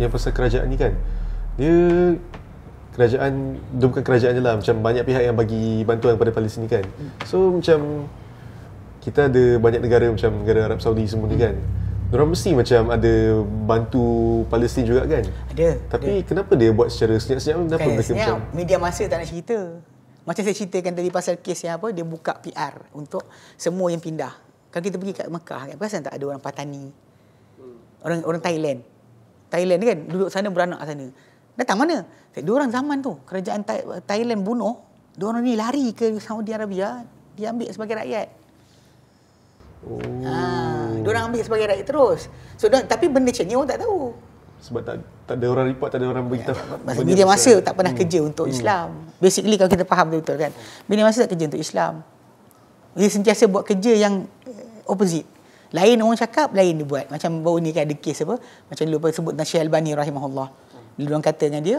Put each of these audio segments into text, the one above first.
yang pasal kerajaan ni kan, dia bukan kerajaan je lah, macam banyak pihak yang bagi bantuan kepada Palestin kan. So macam kita ada banyak negara macam negara Arab Saudi semua ni kan, diorang mesti macam ada bantu Palestin juga kan. Tapi kenapa dia buat secara senyap-senyap? Kenapa mereka macam media masa tak nak cerita? Macam saya ceritakan tadi pasal kes yang apa, dia buka PR untuk semua yang pindah. Kalau kita pergi kat Mekah kan, perasan tak ada orang Patani, orang Thailand kan duduk sana, beranak sana. Datang mana? Diorang zaman tu kerajaan Thailand bunuh, diorang ni lari ke Saudi Arabia, diambil sebagai rakyat. Diorang ambil sebagai rakyat terus. So tapi benda macam ni orang tak tahu. Sebab tak ada orang report, tak ada orang beritahu. Media masa tak pernah kerja untuk Islam. Basically kalau kita faham betul kan, media masa tak kerja untuk Islam. Dia sentiasa buat kerja yang opposite. Lain orang cakap, lain dia buat. Macam baru ni kan ada kes apa, macam dulu sebut Syekh Albani rahimahullah. Bila orang kata dengan dia,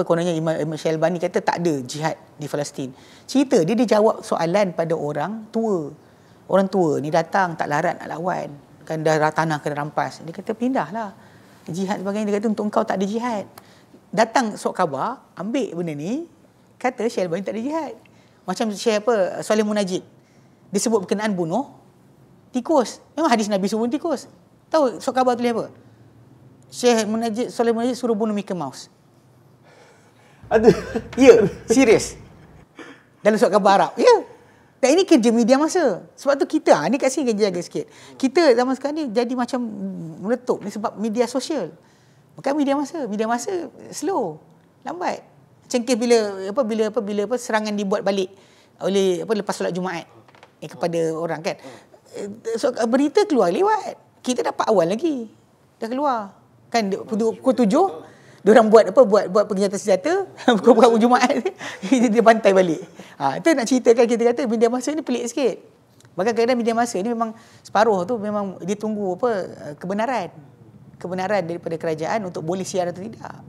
kononnya Imam Syekh Albani kata tak ada jihad di Palestin. Cerita dia jawab soalan pada orang tua. Orang tua ni datang tak larat nak lawan. Kan dah tanah kena rampas. Dia kata pindahlah. Jihad sebagainya. Dia kata untuk engkau tak ada jihad. Datang sok khabar, ambil benda ni, kata Syekh Albani tak ada jihad. Macam Syekh Saleh Munajid. Dia sebut berkenaan bunuh tikus. Memang hadis Nabi suruh bunuh tikus. Tahu sok khabar tulis apa? Syekh Saleh Munajid suruh bunuh Mickey Mouse. Ada? Ya, serius. Dalam sok khabar Arab. Ya. Dan ini kerja media masa. Sebab tu kita, ni kat sini kena jaga sikit. Kita zaman sekarang ni jadi macam meletup ni sebab media sosial. Bukan media masa slow, lambat. Macam kes bila serangan dibuat balik oleh lepas solat Jumaat kepada orang kan. So, berita keluar lewat. Kita dapat awal lagi. Dah keluar. Kan pukul 7 diorang buat perkenyataan senjata, pukul Jumaat dia bantai balik. Itu nak ceritakan, kita kata media masa ni pelik sikit. Bahkan kadang-kadang media masa ni memang separuh tu memang dia tunggu kebenaran daripada kerajaan untuk boleh siar atau tidak.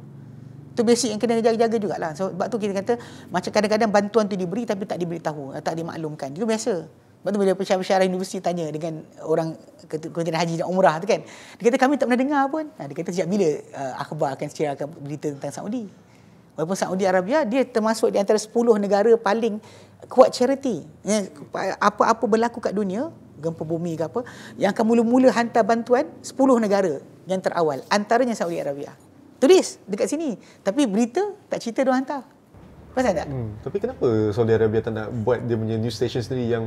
Itu basic yang kena jaga-jaga jugalah. Sebab tu kita kata macam kadang-kadang bantuan tu diberi tapi tak diberitahu, tak dimaklumkan. Itu biasa. Sebab tu bila pensyarah universiti tanya dengan orang Kementerian Haji dan Umrah tu kan, dia kata kami tak pernah dengar pun. Dia kata sejak bila akhbar akan siarkan berita tentang Saudi. Walaupun Saudi Arabia dia termasuk di antara 10 negara paling kuat charity. Apa-apa berlaku kat dunia, gempa bumi ke apa, yang akan mula-mula hantar bantuan 10 negara yang terawal, antaranya Saudi Arabia. Tulis dekat sini, tapi berita tak cerita dia hantar. Pasal tak? Tapi kenapa Saudi Arabia tak nak buat dia punya news station sendiri yang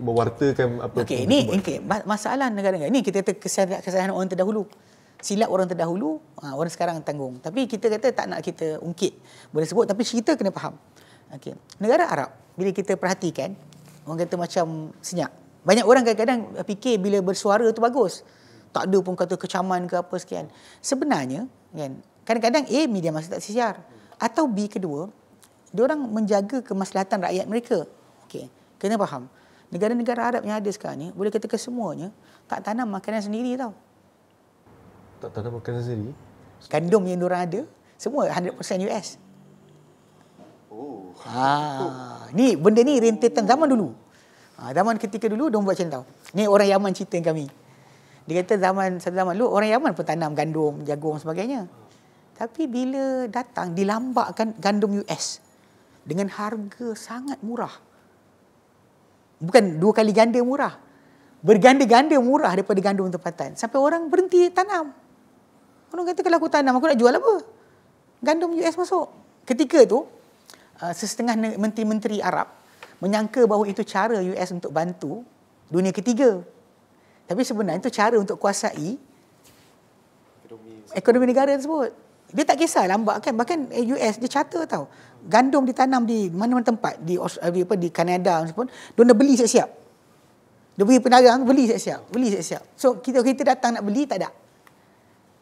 mewartakan apa? Okey, ini masalah negara-negara. Ini kita kata kesalahan orang terdahulu. Silap orang terdahulu, orang sekarang tanggung. Tapi kita kata tak nak kita ungkit. Boleh sebut, tapi cerita kena faham. Okey. Negara Arab, bila kita perhatikan, orang kata macam senyap. Banyak orang kadang-kadang fikir bila bersuara tu bagus. Tak ada pun kata kecaman ke apa sekian. Sebenarnya, kan, kadang-kadang media masa tak siar. Atau B kedua, diorang menjaga kemaslahatan rakyat mereka. Okey, kena faham. Negara-negara Arab yang ada sekarang ni, boleh kata kesemuanya tak tanam makanan sendiri tau. Tak tanam makanan sendiri? Gandum yang diorang ada, semua 100% US. Ni benda ni rentetan zaman dulu. Zaman ketika dulu, diorang buat macam tau. Ni orang Yaman cerita kami. Dia kata satu zaman dulu, orang Yaman pun tanam gandum, jagung sebagainya. Tapi bila datang, dilambakkan gandum US dengan harga sangat murah. Bukan 2 kali ganda murah. Berganda-ganda murah daripada gandum tempatan. Sampai orang berhenti tanam. Orang kata kalau aku tanam, aku nak jual apa? Gandum US masuk. Ketika tu, setengah menteri-menteri Arab menyangka bahawa itu cara US untuk bantu dunia ketiga. Tapi sebenarnya itu cara untuk kuasai ekonomi negara tersebut. Dia tak kisah lambat kan. Bahkan US dia charter tau. Gandum ditanam di mana-mana tempat. Di Kanada pun. Dia dah beli siap-siap. Dia beli pedagang, beli siap-siap. So kita datang nak beli, tak ada.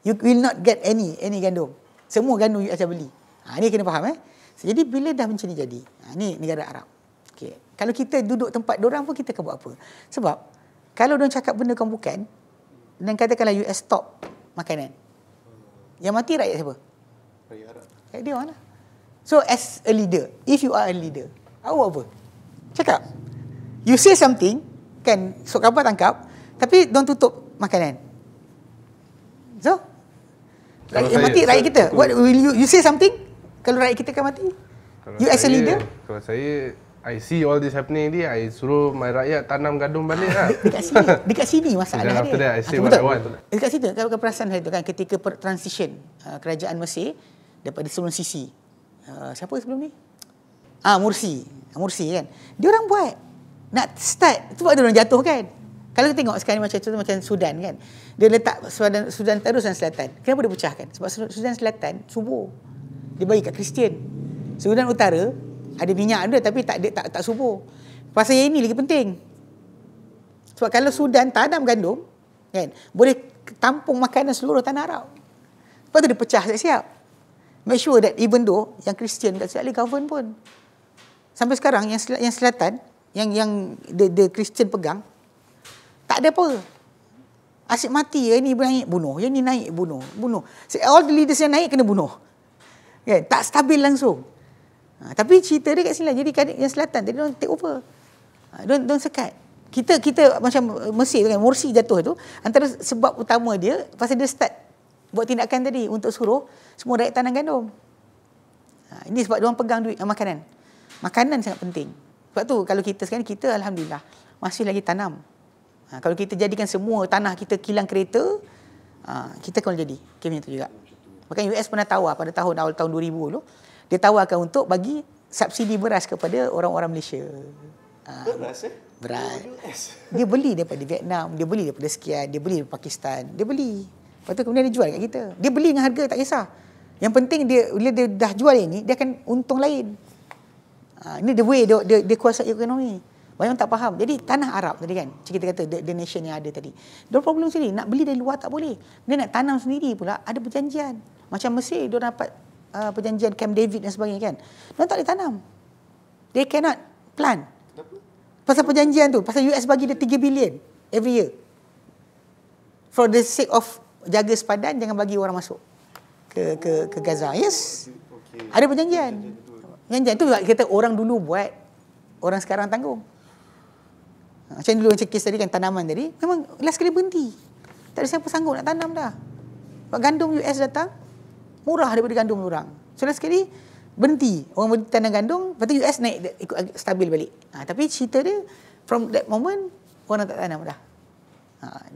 You will not get any gandum. Semua gandum US dah beli. Ni kena faham Jadi bila dah macam ni jadi. Ni negara Arab. Okay. Kalau kita duduk tempat diorang pun kita akan buat apa? Sebab kalau diorang cakap benda kan bukan, dan katakanlah US stop makanan, yang mati rakyat siapa? Rakyat Arab. Rakyat dia mana? So as a leader, if you are a leader, awak buat apa? Cakap. You say something, kan, sok khabar tangkap, tapi don't tutup makanan. So Yang mati rakyat kita. What will you say something? Kalau rakyat kita kan mati? Kalau You as a leader? Kalau saya, I see all this happening ni, I suruh my rakyat tanam gandum balik lah. Dekat sini masalah Then dia. after that, I say what I want. Dekat situ, kalau perasan hari tu kan, ketika transition kerajaan Mesir daripada sebelum Sisi. Siapa sebelum ni? Mursi kan. Dia orang buat nak start, sebab dia orang jatuh kan. Kalau kita tengok sekarang macam contoh macam Sudan kan. Dia letak Sudan Utara, Sudan Selatan. Kenapa dia pecahkan? Sebab Sudan Selatan subuh. Dia bagi kat Kristian. Sudan Utara ada minyak dia tapi tak subuh. Pasal yang ini lagi penting. Sebab kalau Sudan tanam gandum kan, boleh tampung makanan seluruh tanah Arab. Lepas tu dia pecah siap-siap. Make sure that even though yang Kristian tak boleh govern pun. Sampai sekarang yang selatan yang the Kristian pegang tak ada apa. Asyik mati, yang ni naik bunuh, yang ni naik bunuh. All the leaders yang naik kena bunuh. Kan? Tak stabil langsung. Tapi cerita dia kat sini lah. Jadi yang selatan tadi dia take over. Don't sekat. Kita macam Mesir kan, Morsi jatuh tu, antara sebab utama dia pasal dia start buat tindakan tadi untuk suruh semua rakyat tanam gandum. Ini sebab dia orang pegang duit makanan. Makanan sangat penting. Sebab tu kalau kita sekarang, kita alhamdulillah masih lagi tanam. Kalau kita jadikan semua tanah kita kilang kereta, kita akan jadi. Macam itu juga. Bahkan US pernah tawar pada awal tahun 2000 dulu, dia tawarkan untuk bagi subsidi beras kepada orang-orang Malaysia. Beras Beras. Dia beli daripada Vietnam, dia beli daripada sekian, dia beli daripada Pakistan, dia beli. Lepas tu kemudian dia jual kat kita. Dia beli dengan harga tak kisah. Yang penting bila dia dah jual ini, dia akan untung lain. Ini the way dia kuasai ekonomi. Banyak orang tak faham. Jadi tanah Arab tadi kan, kita kata the nation yang ada tadi. Dia problem sini, nak beli dari luar tak boleh. Dia nak tanam sendiri pula, ada perjanjian. Macam Mesir, dia dapat perjanjian Camp David dan sebagainya kan. Dia tak boleh tanam. They cannot plant. Kenapa? Pasal perjanjian tu, pasal US bagi dia 3 bilion every year. For the sake of jaga sepadan, jangan bagi orang masuk ke Gaza. Yes. Ada perjanjian. Perjanjian tu kita orang dulu buat, orang sekarang tanggung. Macam dulu macam kes tadi kan, tanaman tadi, memang last kali berhenti. Tak ada siapa sanggup nak tanam dah. Sebab gandum US datang, murah daripada gandum orang. So last kali berhenti. Orang berhenti tanam gandum, lepas tu US naik, ikut stabil balik. Tapi cerita dia, from that moment, orang tak tanam dah.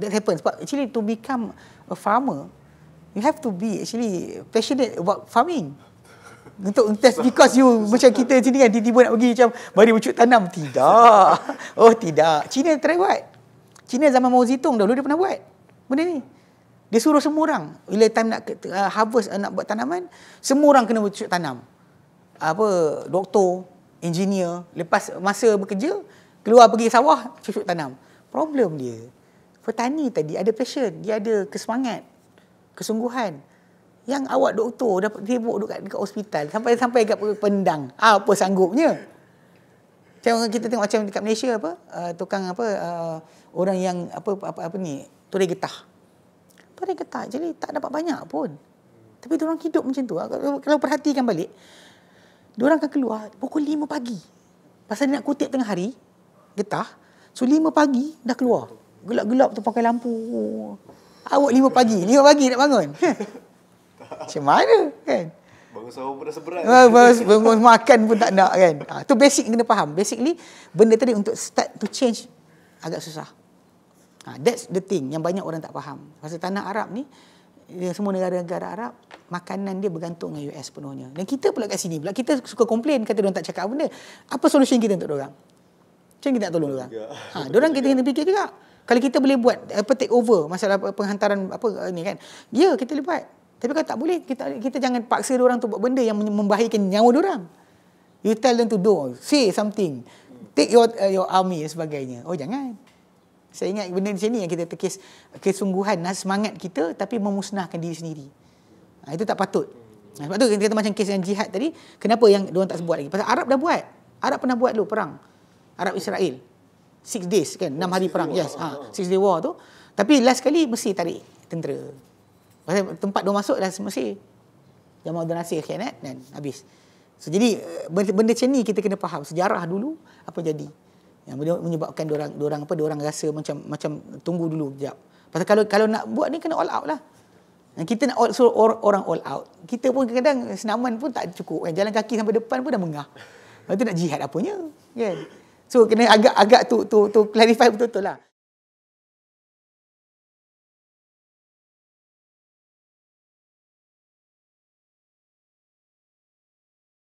That happens. But actually to become a farmer, you have to be actually passionate about farming. Untuk just because you macam kita sini kan tiba-tiba nak pergi macam mari bercuk tanam, tidak. Oh tidak. China try buat. China zaman Mao Zedong dahulu dia pernah buat benda ni. Dia suruh semua orang bila time nak harvest, nak buat tanaman, semua orang kena bercuk tanam. Doktor, engineer, lepas masa bekerja keluar pergi sawah cucuk tanam. Problem dia, petani tadi ada passion, dia ada kesemangat, kesungguhan. Yang awak doktor dapat sibuk dekat hospital sampai kat pendang. Apa sanggupnya? Macam kita tengok macam dekat Malaysia tukang orang yang ni, turai getah. Turai getah jadi tak dapat banyak pun. Tapi diorang hidup macam tu. Kalau perhatikan balik, diorang akan keluar pukul 5 pagi. Pasal dia nak kutip tengah hari, getah. So 5 pagi dah keluar. Gelap-gelap tu pakai lampu. Awak 5 pagi nak bangun. Macam mana kan? Bangun sahur pun dah seberat. Bangun makan pun tak nak kan. Tu basic kena faham. Basically benda tadi untuk start to change agak susah. That's the thing yang banyak orang tak faham. Pasal tanah Arab ni, semua negara-negara Arab, makanan dia bergantung dengan US penuhnya. Dan kita pula kat sini pula, kita suka komplain kata diorang tak cakap benda. Apa solution kita untuk diorang? Macam kita nak tolong diorang? Diorang kita kena fikir juga. Kalau kita boleh buat take over masalah penghantaran ni kan, ya kita boleh buat. Tapi kalau tak boleh, kita jangan paksa diorang untuk buat benda yang membahayakan nyawa diorang. You tell them to do, say something, take your army dan sebagainya. Oh jangan. Saya ingat benda macam ni yang kita terkis kesungguhan, semangat kita tapi memusnahkan diri sendiri. Itu tak patut. Sebab tu kita macam kes yang jihad tadi, kenapa yang diorang tak buat lagi? Pasal Arab dah buat. Arab pernah buat dulu perang. Arab Israel. 6 days kan, 6 hari perang. Yes, 6 day war tu. Tapi last kali Mesir tarik tentera. Pasal tempat dia masuk dah Mesir. Jamal Abdul Nasir khianat dan habis. So jadi benda macam ni kita kena faham sejarah dulu apa jadi. Yang menyebabkan diorang rasa macam tunggu dulu sekejap. Pasal kalau nak buat ni kena all out lah. Kita nak suruh orang all out. Kita pun kadang-kadang senaman pun tak cukup kan. Jalan kaki sampai depan pun dah mengah. Lepas tu nak jihad apanya kan. So kena agak tu clarify betul-betul lah.